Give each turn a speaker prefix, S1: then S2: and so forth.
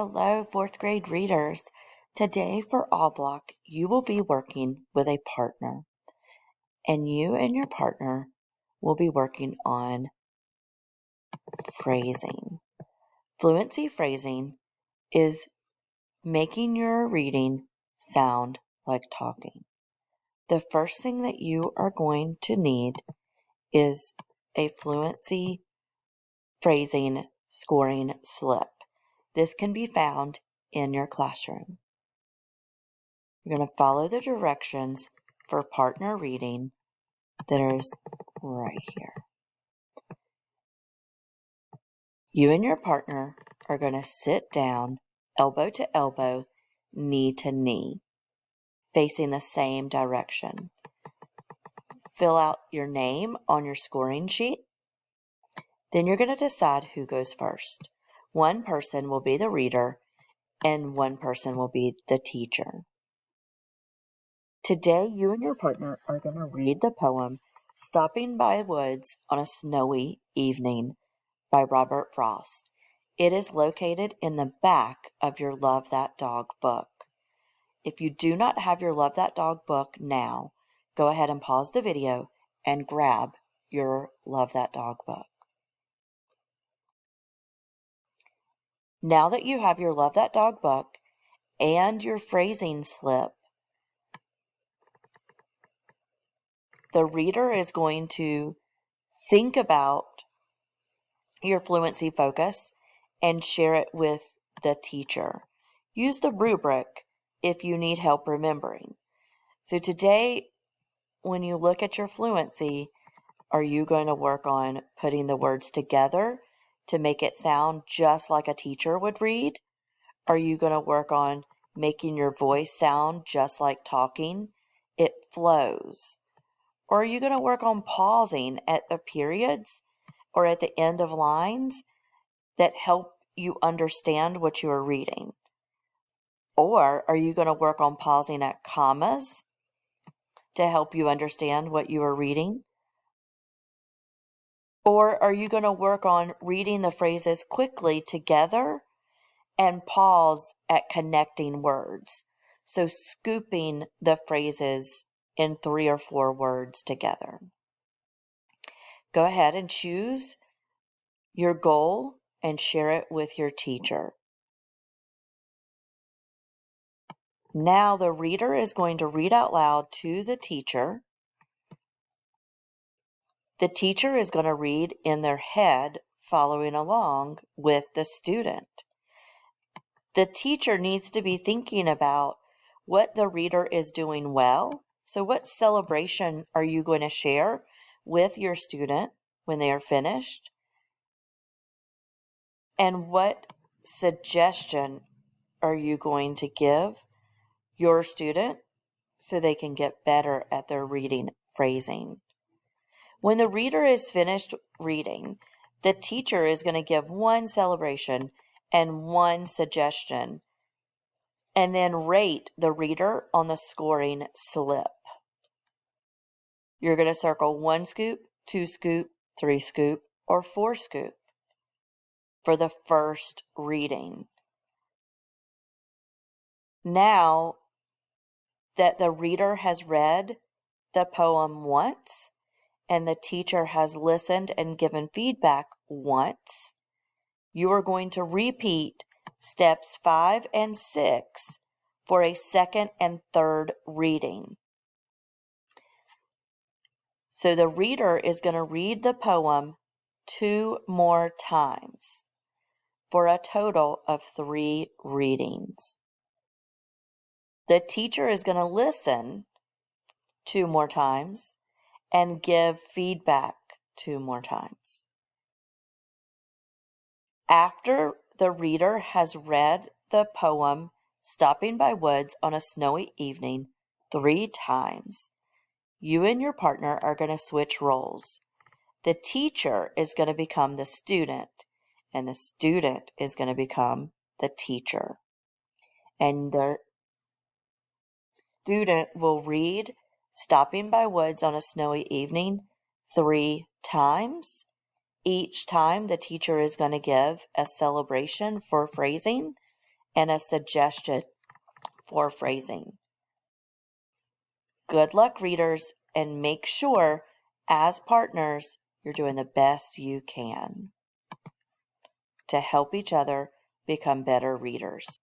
S1: Hello, fourth grade readers. Today for All Block, you will be working with a partner, and you and your partner will be working on phrasing. Fluency phrasing is making your reading sound like talking. The first thing that you are going to need is a fluency phrasing scoring slip. This can be found in your classroom. You're going to follow the directions for partner reading that is right here. You and your partner are going to sit down, elbow to elbow, knee to knee, facing the same direction. Fill out your name on your scoring sheet. Then you're going to decide who goes first. One person will be the reader, and one person will be the teacher. Today, you and your partner are going to read the poem Stopping by Woods on a Snowy Evening by Robert Frost. It is located in the back of your Love That Dog book. If you do not have your Love That Dog book now, go ahead and pause the video and grab your Love That Dog book. Now that you have your Love That Dog book and your phrasing slip, the reader is going to think about your fluency focus and share it with the teacher. Use the rubric if you need help remembering. So today, when you look at your fluency, are you going to work on putting the words together to make it sound just like a teacher would read? Are you going to work on making your voice sound just like talking? It flows. Or are you going to work on pausing at the periods or at the end of lines that help you understand what you are reading? Or are you going to work on pausing at commas to help you understand what you are reading? Or are you going to work on reading the phrases quickly together and pause at connecting words? So scooping the phrases in 3 or 4 words together. Go ahead and choose your goal and share it with your teacher. Now the reader is going to read out loud to the teacher. The teacher is going to read in their head, following along with the student. The teacher needs to be thinking about what the reader is doing well. So what celebration are you going to share with your student when they are finished? And what suggestion are you going to give your student so they can get better at their reading phrasing? When the reader is finished reading, the teacher is going to give one celebration and one suggestion, and then rate the reader on the scoring slip. You're going to circle 1 scoop, 2 scoop, 3 scoop, or 4 scoop for the first reading. Now that the reader has read the poem once and the teacher has listened and given feedback once, you are going to repeat steps 5 and 6 for a second and third reading. So the reader is going to read the poem 2 more times for a total of 3 readings. The teacher is going to listen 2 more times and give feedback 2 more times. After the reader has read the poem Stopping by Woods on a Snowy Evening 3 times, you and your partner are going to switch roles. The teacher is going to become the student, and the student is going to become the teacher. And the student will read Stopping by Woods on a Snowy Evening 3 times. Each time the teacher is going to give a celebration for phrasing, and a suggestion for phrasing. Good luck, readers, and make sure, as partners, you're doing the best you can to help each other become better readers.